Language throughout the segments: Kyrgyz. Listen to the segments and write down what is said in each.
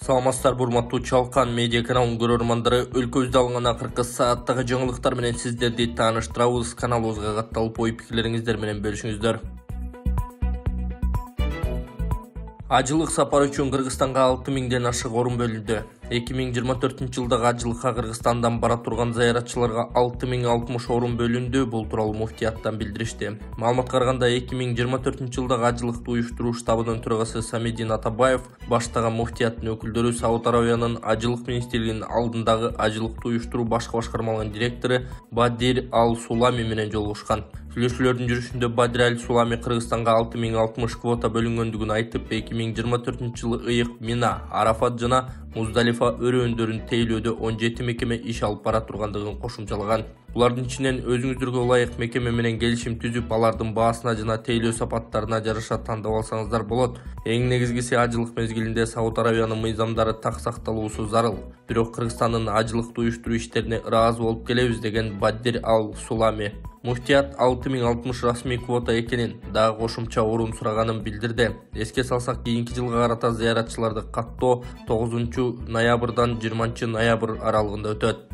Саламатсыздар, урматтуу Чалкан медиа каналынын көрөрмандары, өлкөбүздө алынган акыркы сааттагы жаңылыктар менен сиздерди тааныштырабыз. Каналыбызга катталып, ой пикирлериңиздер менен бөлүшүңүздөр. Ажылык сапары үчүн Кыргызстанга 6000ден ашык орун бөлүндү. 2024-жылдагы ажылыкка Кыргызстандан бара турган зыяратчыларга 6060 орун бөлүндү. Бул тууралуу муфтияттан билдиришти. Маалыматка караганда 2024-жылдагы ажылыкты уюштуруу штабынын төрагасы Самидин Атабаев баштаган муфтияттын өкүлдөрү Сауд Арабиянын ажылык министрлигинин алдындагы ажылыкты уюштуруу башкы башкармалыгынын директору Бадир Ал-Сулами менен жолугушкан. Сүйлөшүүлөрдүн жүрүшүндө Бадир Ал-Сулами Кыргызстанга 6060 квота бөлүнгөндүгүн айтып, 2024-жылы ыйык Мина, Арафат жана Муздалифа өрөөндөрүн тейлөөдө 17 мекеме иш алып бара тургандыгын кошумчалаган. Булардын ичинен өзүңүздөргө ылайык мекеме менен келишим түзүп, алардын баасына жана тейлөө сапаттарына жараша тандап алсаңыздар болот. Эң негизгиси, ажылык мезгилинде Сауд Арабиянын мыйзамдары так сакталуусу зарыл. Бирок Кыргызстандын ажылыкты уюштуруу иштерине ыраазы болуп келебиз, деген Бадир Ал-Сулами. Муфтият 6060 расмий квота экенин, дагы кошумча орун сураганын билдирди. Эске салсак, кийинки жылга карата зыяратчыларды каттоо 9-ноябрдан 20-ноябрь аралыгында өтөт.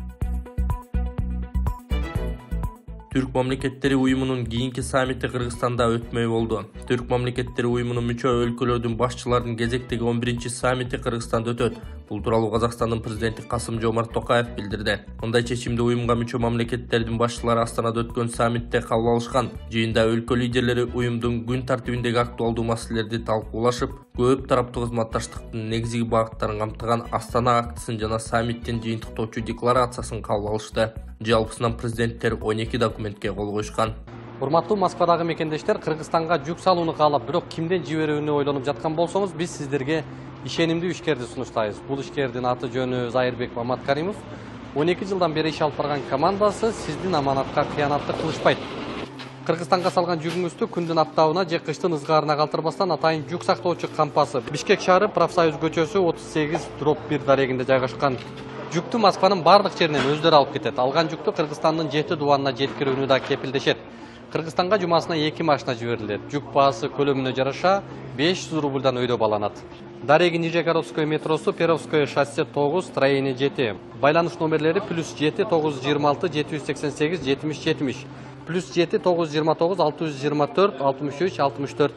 Түрк мамлекеттери уюмунун кийинки саммити Кыргызстанда өтмөй болду. Түрк мамлекеттери уюмунун мүчө өлкөлөрдүн башчыларынын кезектеги 11-саммити Кыргызстанда өтөт. Бул тууралуу Казакстандын президенти Касым-Жомарт Токаев билдирди. Мындай чечимди уюмга мүчө мамлекеттердин башчылары Астанада өткөн саммитте кабыл алышкан. Жыйында өлкө лидерлери уюмдун күн тартибиндеги актуалдуу маселелерди талкуулашып, көп тараптуу кызматташтыктын негизги багыттарын камтыган Астана актысын жана саммиттин жыйынтыктоочу декларациясын кабыл алышты. Жалпысынан президенттер 12 документке кол коюшкан. Урматтуу Москвадагы мекендештер, Кыргызстанга жүк салууну каалап, бирок кимден жиберүүнү ойлонуп жаткан болсоңуз, биз сиздерге ишенимдүү ишкерди сунуштайбыз. Бул ишкердин аты жөнү Зайырбек Маматкаримов. 12 жылдан бери иш алып барган командасы сиздин аманатка кыянатты кылышпайт. Кыргызстанга салган жүгүңүздү күндүн аптабына же кыштын ызгаарына калтырбастан атайын жүк сактоочу кампасы Бишкек шаары Профсоюз көчөсү 38/1 дарегинде жайгашкан. Жүктү Москванын бардык жеринен өздөрү алып кетет. Алган жүктү Кыргызстандын 7 дубанына жеткирүүнү да кепилдешет. Кыргызстанга жумасына 2 машина жиберилет. Жүк баасы көлөмүнө жараша 500 рубльдан өйдө баланат. Дареги Нижегородское метросу, Перовское шоссе 9, строение 7. Байланыш номерлери +7 926 788 70 70, +7 929 624 63 64.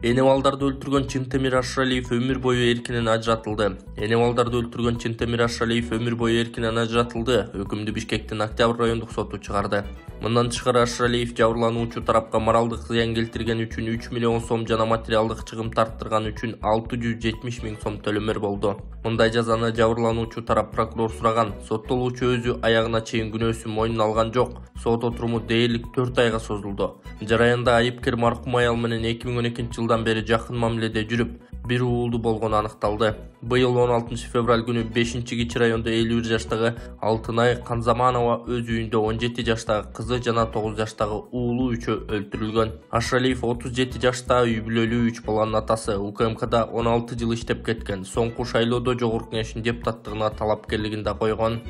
Энемалдарды өлтүргөн Чынтемир Ашыралиев өмүр бою эркинен ажыратылды. Энемалдарды өлтүргөн Чынтемир Ашыралиев өмүр бою эркинен ажыратылды. Өкүмдү Бишкектин Октябрь райондук соту чыгарды. Мындан тышкары Ашыралиев жабырлануучу тарапка моралдык зыян келтирген үчүн 3 миллион сом жана материалдык чыгым тарттырган үчүн 670 000 сом төлөмөр болду. Мындай жазаны жабырлануучу тарап прокурор сураган. Соттолуучу өзү аягына чейин күнөөсүн мойнуна алган жок. Сот отуруму дээрлик 4 айга созулду. Жараянда айыпкер маркум аял менен 2012-жылдан бери жакын мамиледе жүрүп, бир уулду болгону аныкталды. Быйыл 16 февраль күнү 5-Кичи райондо 51 жаштагы Алтынай Канзаманова өз үйүндө 17 жаштагы кызы жана 9 жаштагы уулу үчөө өлтүрүлгөн. Ашыралиев 37 жашта үй бүлөлүү 3 баланын атасы. УКМКда 16 жыл иштеп кеткен. Соңку шайлоодо Жогорку Кеңештин депутаттыгына талапкерлигин да койгон.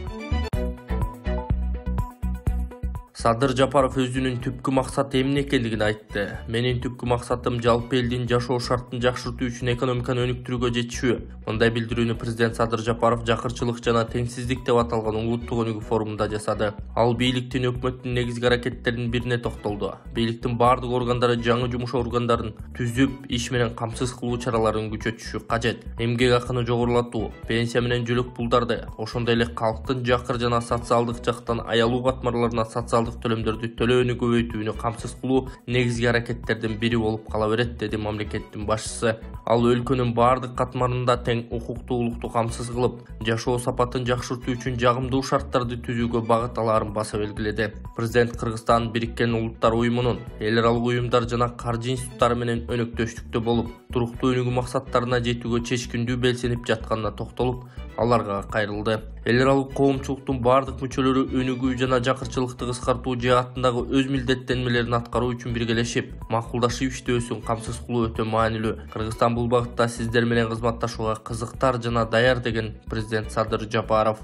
Садыр Жапаров өзүнүн түпкү максаты эмне экендигин айтты. Менин түпкү максатым жалпы элдин жашоо шартын жакшыртуу үчүн экономиканы өнүктүрүүгө жетишүү. Мындай билдирүүнү президент Садыр Жапаров жакырчылык жана теңсиздик деп аталган улуттук өнүгүү форумунда жасады. Ал бийликтин өкмөттүн негизги аракеттеринин бирине токтолду. Бийликтин бардык органдары жаңы жумуш органдарын түзүп, иш менен камсыз кылуу чараларын күчөтүшү кажет. Эмгек акыны жогорулатуу, пенсия менен жөлөк пулдарды, ошондой эле калктын жакыр жана социалдык жактан аялуу катмарларына социалдык төлөмдөрдү төлөөнү көбөйтүүнү камсыз кылуу негизги аракеттердин бири болуп кала берет, деди мамлекеттин башчысы. Ал өлкөнүн бардык катмарында тең укуктуулукту камсыз кылып, жашоо сапатын жакшыртуу үчүн жагымдуу шарттарды түзүүгө багыт алаарын баса белгиледи. Президент Кыргызстан Бириккен Улуттар уюмунун, эл аралык уюмдар жана каржы институттары менен өнөктөштүктө болуп, туруктуу өнүгүү максаттарына жетүүгө чечкиндүү белсенип жатканына токтолуп, аларга кайрылды. Эл аралык коомчулуктун бардык мүчөлөрү өнүгүү жана жакырчылыкты кыскартуу жаатындагы өз милдеттенмелерин аткаруу үчүн биргелешип, макулдашып иштөөсүн камсыз кылуу өтө маанилүү. Кыргызстан бул багытта сиздер менен кызматташууга кызыктар жана даяр, деген президент Садыр Жапаров.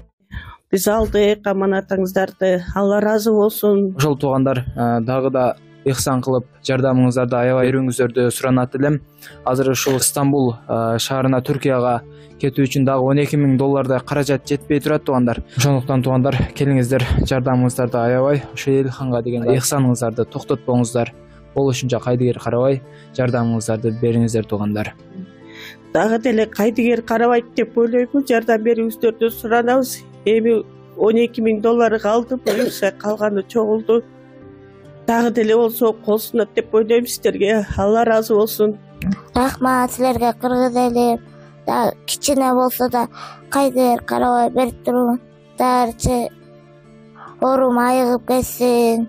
Биз алдык аманатыңыздарды, Алла ыраазы болсун. Ошол туугандар дагы да ыхсан кылып жардамыңыздарды аябай берүүңүздөрдү суранат элем. Азыр ушул Стамбул шаарына Түркияга кетүү үчүн дагы $12,000 каражат жетпей турат туугандар. Ошондуктан туугандар, келиңиздер, жардамыңыздарды аябай ошо Элханга деген ыхсаныңыздарды токтотпоңуздар. Болушунча кайдыгер карабай жардамыңыздарды бериңиздер туугандар. Дагы деле кайдыгер карабайт деп ойлоймун. Жардам берүүңүздөрдү суранабыз. Эми $12,000 калды, буюрса калганы чогулду. Дагы деле болсо кол сунат деп ойлойм сиздерге. Алла ыраазы болсун. Рахмат силерге, кыргыз эли. Да кичине болсо да кайдыгер карабай берип тургундарчы орум айыгып кетсин.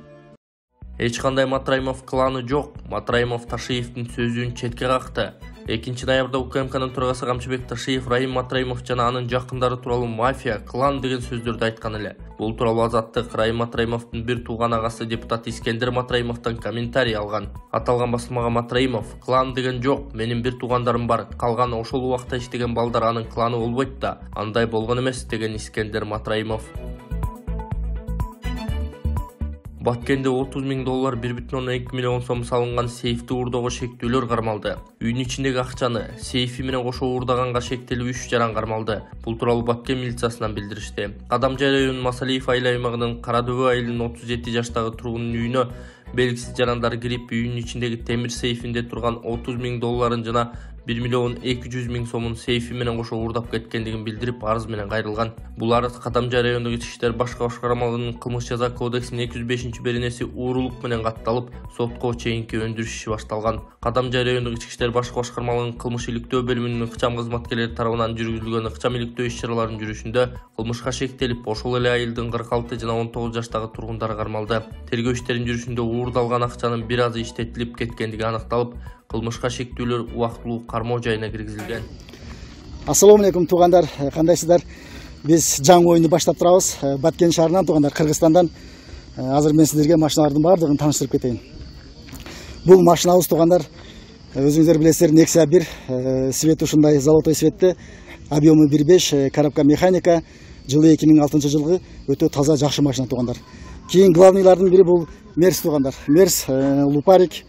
Эч кандай Матраимов кланы жок. Матраимов Ташиевдин сөзүн четке какты. 2 ноябрда УКМКнын төрагасы Камчыбек Ташиев Раим Матраимов жана анын жакындары тууралуу мафия, клан деген сөздөрдү айткан эле. Бул тууралуу Азаттык Раим Матраимовдун бир тууган агасы депутат Искендер Матраимовдон комментарий алган. Аталган басылмага Матраимов: клан деген жок, менин бир туугандарым бар, калган ошол убакта иштеген балдар анын кланы болбойт да. Андай болгон эмес, деген Искендер Матраимов. Баткенде $30,000 $1,2 миллион сом салынган сейфти уурдоого шектүүлөр кармалды. Үйүнүн ичиндеги акчаны сейфи менен кошо уурдаганга шектелүү 3 жаран кармалды. Бул тууралуу Баткен милициясынан билдиришти. Кадамжай районунун Масалиев айыл аймагынын Карадөбө айылынын 37 жаштагы тургундун үйүнө белгисиз жарандар кирип, үйүнүн ичиндеги темир сейфинде турган $30,000 жана $1,200,000 сомун сейфи менен кошо уурдап кеткендигин билдирип, арыз менен кайрылган. Бул арыз Кадамжай райондук ички иштер башкы башкармалыгынын кылмыш жаза кодексинин 205-беренеси уурулук менен катталып, сотко чейинки өндүрүш иши башталган. Кадамжай райондук ички иштер башкы башкармалыгынын кылмыш иликтөө бөлүмүнүн ыкчам кызматкерлери тарабынан жүргүзүлгөн ыкчам иликтөө иш-чараларынын жүрүшүндө кылмышка шектелип, ошол эле айылдын 46 жана 19 жаштагы тургундары кармалды. Тергөө иштеринин жүрүшүндө уурдалган акчанын бир азы иштетилип кеткендиги аныкталып, кылмышка шектүүлөр убактылуу кармоо жайына киргизилген. Ассаламу алейкум туугандар, кандайсыздар? Биз жаңы оюнду баштап турабыз. Баткен шаарынан туугандар, Кыргызстандан. Азыр мен сиздерге машиналардын баардыгын тааныштырып кетейин. Бул машинабыз туугандар, өзүңүздөр билесиздер, Nexia 1, свети ушундай золотой светте, объему 1.5, коробка механика, жылы 2006 жылгы, өтө таза жакшы машина туугандар. Кийин главныйлардын бири бул Мерс туугандар. Мерс Лупарик,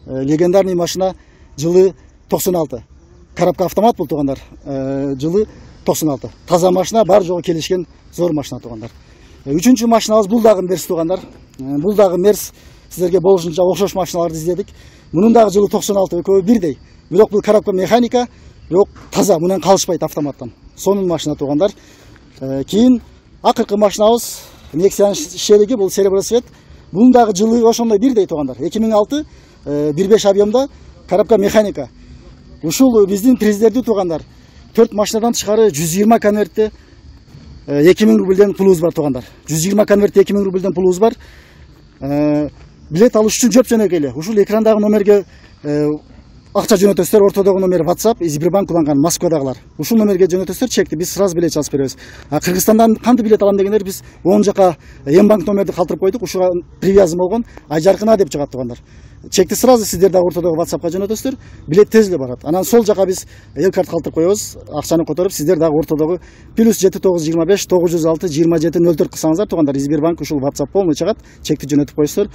легендарный машина, жылы 96. Коробка автомат бул туугандар, жылы 96. Таза машина, бар жогу келишкен зор машина туугандар. Үчүнчү машинабыз бул дагы Мерс туугандар. Бул дагы Мерс, сиздерге болушунча окшош машиналарды издедик. Мунун дагы жылы 96, экөө бирдей. Бирок бул коробка механика, бирок таза, мунан калышпайт автоматтан. Сонун машина туугандар. Кийин акыркы машинабыз Nexia шериги, бул серебро свет. Бунун дагы жылы ошондой бирдей туугандар. 2006, 1.5 объемда коробка механика. Ушул биздин президенттүү туугандар. 4 машинадан тышкары 120 конвертте 2.000 рубльден пулубуз бар туугандар. 120 конвертте 2.000 рубльден пулубуз бар. Билет алыш үчүн жөпжөнөкөй эле. Ушул экрандагы номерге акча жөнөтөсүздөр, ортодогу номер WhatsApp, Сбербанк уланган Москвадагылар. Ушул номерге жөнөтөсүздөр, чекти биз сразу билет жазып беребиз. Кыргызстандан кантип билет алам дегендер, биз оң жака Мбанк номерди калтырып койдук, ушуга привязан болгон Айжаркына деп чыгат туугандар. Чекти сразу сиздер дагы ортодогу WhatsAppка жөнөтөсүздөр, билет тез эле барат. Анан сол жака биз элкарт калтырып коебуз, акчаны которуп, сиздер дагы ортодогу +7925 906 2704 кылсаңыздар туугандар, Сбербанк ушул WhatsApp полный чыгат, чекти жөнөтүп коесуздар.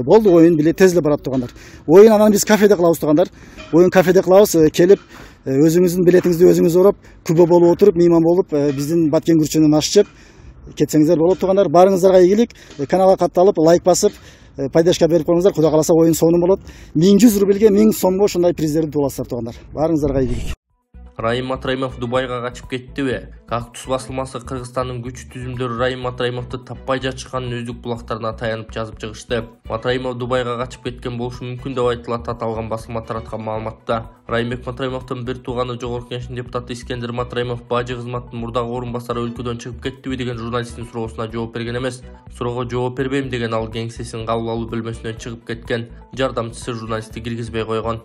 Болду, оюн билет тез эле барат туугандар. Оюн анан биз кафеде кылабыз туугандар. Оюн кафеде кылабыз, келип өзүңүздүн билетиңизди өзүңүз ороп, күбө болуп отуруп, мейман болуп, биздин Баткен күрчүнүн аш жеп кетсеңиздер болот туугандар. Баарыңыздарга ийгилик, каналга катталып, лайк басып, пайдашка берип коюңуздар. Кудай кааласа оюн сонун болот. 1100 рубльге 1000 сомго ушундай приздерди тууласыздар туугандар. Баарыңыздарга ийгилик. Раим Матраимов Дубайга качып кеттиби? Кактус басылмасы Кыргызстандын күч түзүмдөрү Раим Матраимовду таппай жатышканын өздүк булактарына таянып жазып чыгышты. Матраимов Дубайга качып кеткен болушу мүмкүн деп айтылат аталган басылма тараткан маалыматта. Раймбек Матраимовдун бир тууганы Жогорку Кеңештин депутаты Искендер Матраимов бажы кызматтын мурдагы орун басары өлкөдөн чыгып кеттиби деген журналисттин суроосуна жооп берген эмес. Суроого жооп бербейм деген ал кеңсесинин кабыл алуу бөлмөсүнөн чыгып кеткен. Жардамчысы журналистти киргизбей койгон.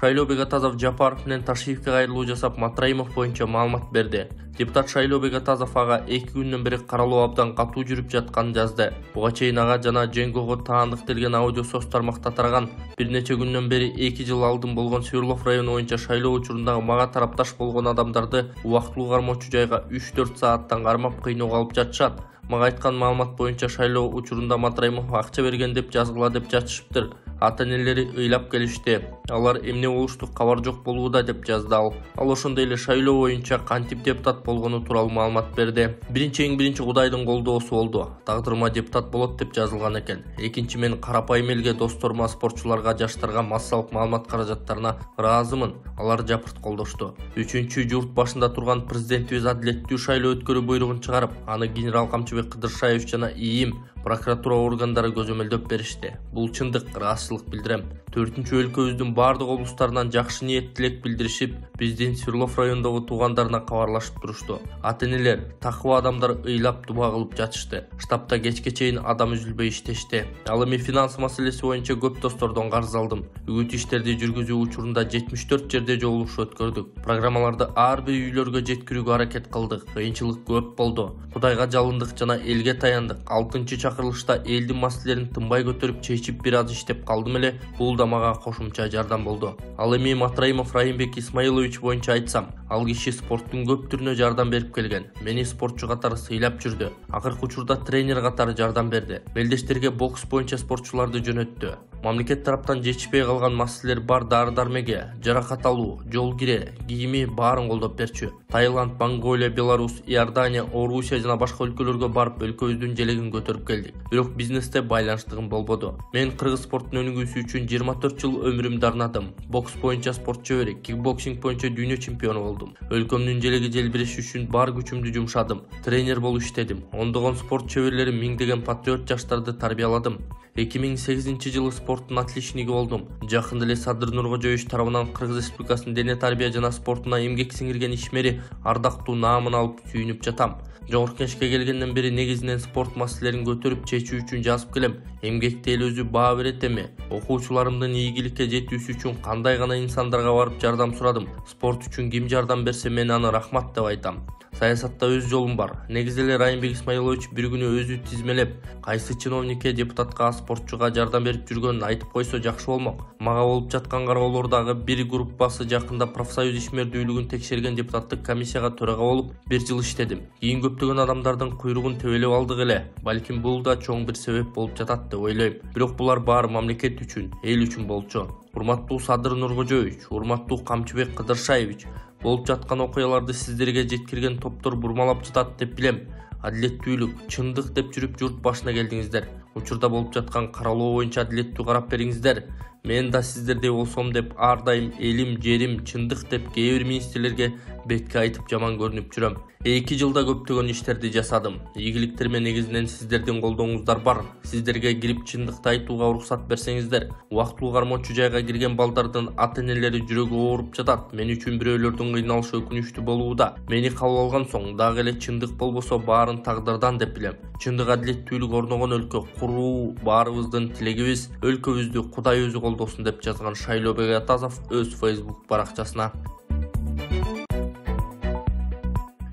Шайлоо Бегатазов Жапаров менен Ташиевке кайрылуу жасап Матраимов боюнча маалымат берди. Депутат Шайлообек Атазов ага 2 күндөн бери каралуу абдан катуу жүрүп жатканын жазды. Буга чейин ага жана Женгого таандыктелген аудио соц тармакта тараган. Бир нече күндөн бери 2 жыл алдын болгон Свердлов району боюнча шайлоо учурундагы мага тарапташ болгон адамдарды убактылуу кармоочу жайга 3-4 сааттан кармап кыйноого алып жатышат. Мага айткан маалымат боюнча шайлоо учурунда Матраимов акча берген деп жазгыла деп жатышыптыр. Ата-энелери ыйлап келишти. Алар эмне болушту кабар жок болууда деп жазды ал. Ал ошондой эле шайлоо боюнча кантип депутат болгону тууралуу маалымат берди. Биринчи Кудайдын колдоосу болду. Тагдырыма депутат болот деп жазылган экен. Экинчи мен карапайым элге досторума, спортчуларга, жаштарга массалык маалымат каражаттарына ыраазымын. Алар жапырт колдошту. Үчүнчү журт башында турган президентибиз адилеттүү шайлоо өткөрүү буйругун чыгарып, аны генерал Камчыбек Кыдыршаев жана ИИМ прокуратура органдары көзөмөлдөп беришти. Бул чындык, ыраазычылык билдирем. 4-чү өлкөбүздүн бардык облустарынан жакшы ниет тилек билдиришип, биздин Свердлов районундагы туугандарына кабарлашып турушту. Ата-энелер, такыба адамдар ыйлап дуба кылып жатышты. Штабта кечке чейин адам үзүлбөй иштешти. Ал эми финанс маселеси боюнча көп достордон карыз алдым. Үгүт иштерди жүргүзүү учурунда 74 жерде жолугуш өткөрдүк. Программаларды ар бир үйлөргө жеткирүүгө аракет кылдык. Кыйынчылык көп болду. Кудайга жалындык жана элге таяндык. 6-чакырылышта элдин маселелерин тынбай көтөрүп чечип бир аз иштеп калдым эле. Бул да мага кошумча жардам болду. Ал эми Матраимов Райымбек Исмаилович боюнча айтсам, ал киши спорттун көп түрүнө жардам берип келген. Мени спортчу катары сыйлап жүрдү. Акыркы учурда тренер катары жардам берди. Мелдештерге бокс боюнча спортчуларды жөнөттү. Мамлекет тараптан жетишпей калган маселелер бар, дары-дармеге, жаракат алуу, жол кире, кийими баарын колдоп берчү. Таиланд, Монголия, Беларусь, Иордания, Орусия жана башка өлкөлөргө барып өлкөбүздүн желегин көтөрүп келдик. Бирок бизнесте байланыштыгым болбоду. Мен кыргыз спортунун өнүгүүсү үчүн 24 жыл өмүрүмдү арнадым. Бокс боюнча спорт чебери, кикбоксинг боюнча дүйнө чемпиону болдум. Өлкөмдүн желеги желбиреш үчүн бар күчүмдү жумшадым. Тренер болуп иштедим. Ондогон спорт чеберлери, миңдеген патриот жаштарды тарбияладым. 2008-жылы спорттун отличниги болдум. Жакында эле Садыр Нуркожоевич тарабынан Кыргыз Республикасынын дене тарбия жана спортуна эмгек сиңирген ишмери ардактуу наамын алып сүйүнүп жатам. Жогорку Кеңешке келгенден бери негизинен спорт маселелерин көтөрүп чечүү үчүн жазып келем. Эмгекте эл өзү баа берет эми. Окуучуларымдын ийгиликке жетүүсү үчүн кандай гана инсандарга барып жардам сурадым. Спорт үчүн ким жардам берсе мен аны рахмат деп айтам. Саясатта өз жолум бар. Негизи эле Райымбек Исмаилович бир күнү өзү тизмелеп, кайсы чиновникке, депутатка, спортчуга жардам берип жүргөнүн айтып койсо жакшы болмок. Мага болуп жаткан кароолордагы бир группасы жакында профсоюз ишмердүүлүгүн текшерген депутаттык комиссияга төрага болуп 1 жыл иштедим. Кийин көптөгөн адамдардын куйругун тебелеп алдык эле. Балким бул да чоң бир себеп болуп жатат деп ойлойм. Бирок булар баары мамлекет үчүн, эл үчүн болчу. Урматтуу Садыр Нуркожоевич, урматтуу Камчыбек Кыдыршаевич, болуп жаткан окуяларды сиздерге жеткирген топтор бурмалап жатат деп билем. Адилеттүүлүк, чындык деп жүрүп журт башына келдиңиздер. Учурда болуп жаткан каралоо боюнча адилеттүү карап бериңиздер. Мен да сиздердей болсом деп ар дайым элим, жерим, чындык деп кээ бир министрлерге бетке айтып жаман көрүнүп жүрөм. 2 жылда көптөгөн иштерди жасадым. Ийгиликтериме негизинен сиздердин колдооңуздар бар. Сиздерге кирип чындыкты айтууга уруксат берсеңиздер, убактылуу кармоочу жайга кирген балдардын ата-энелери жүрөгү ооруп жатат. Мен үчүн бирөөлөрдүн кыйналышы өкүнүчтүү болууда. Мени кабыл алган соң дагы эле чындык болбосо баарын тагдырдан деп билем. Чындык, адилеттүүлүк орногон өлкө куруу баарыбыздын тилегибиз. Өлкөбүздү Кудай өзү колдосун деп жазган Шайлообек Атазов өз Facebook баракчасына.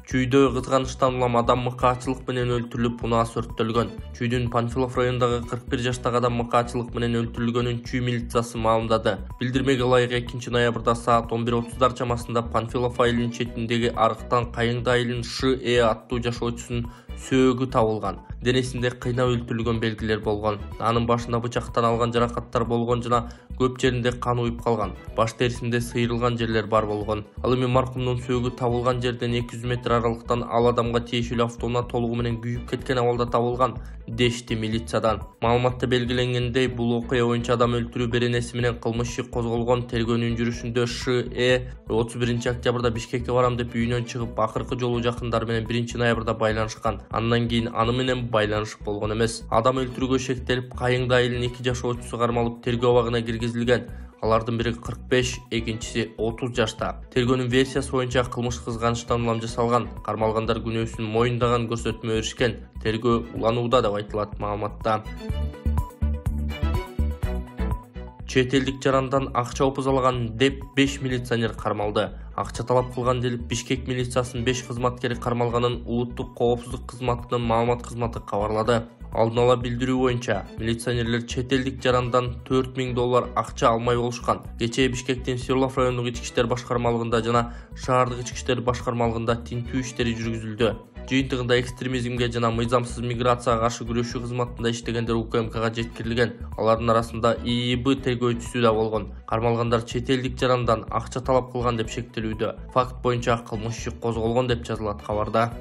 Чүйдө кызганычтан улам адам мыкаачылык менен өлтүрүлүп, унаас өрттөлгөн. Чүйдүн Панфилов районундагы 41 жаштагы адам мыкаачылык менен өлтүрүлгөнүн Чүй милициясы маалымдады. Билдирмеге ылайык 2 ноябрда саат 11:30 чамасында Панфилов айылынын четиндеги арыктан Кайыңды айылынын Ш.Э. аттуу жашоочусунун сөөгү табылган. Денесинде кыйнап өлтүрүлгөн белгилер болгон. Анын башында бычактан алган жаракаттар болгон жана көп жеринде кан уюп калган. Баш терисинде сыйрылган жерлер бар болгон. Ал эми маркумдун сөөгү табылган жерден 200 метр аралыктан ал адамга тиешелүү автоунаа толугу менен күйүп кеткен абалда табылган, дешти милициядан. Маалыматта белгиленгендей, бул окуя боюнча адам өлтүрүү беренеси менен кылмыш иши козголгон. Тергөөнүн жүрүшүндө Ш.Э. 31 октябрда Бишкекке барам деп үйүнөн чыгып, акыркы жолу жакындары менен 1 ноябрда байланышкан. Андан кийин аны менен байланышып болгон эмес. Адам өлтүрүүгө шектелип, Кайыңды айылынын 2 жашоочусу кармалып тергөө абагына киргизилген. Алардын бири 45, экинчиси 30 жашта. Тергөөнүн версиясы боюнча кылмыш кызганычтан улам жасалган. Кармалгандар күнөөсүн моюндаган көрсөтмө беришкен. Тергөө уланууда деп айтылат маалыматта. чет элдик жарандан акча опузалаган деп 5 милиционер кармалды. Акча талап кылган делип Бишкек милициясынын 5 кызматкери кармалганын улуттук коопсуздук кызматынын маалымат кызматы кабарлады. Алдын ала билдирүү боюнча, милиционерлер чет элдик жарандан $4000 акча алмай болушкан. Кечээ Бишкектин Сырлов райондук ички иштер башкармалыгында жана шаардык ички иштер башкармалыгында тинтүү иштери жүргүзүлдү. Жыйынтыгында экстремизмге жана мыйзамсыз миграцияга каршы күрөшүү кызматында иштегендер УКМКга жеткирилген. Алардын арасында ИИБ тергөөчүсү да болгон. Кармалгандар чет элдик жарандан акча талап кылган деп шектелүүдө. Факт боюнча кылмыш иши козголгон деп жазылат кабарда.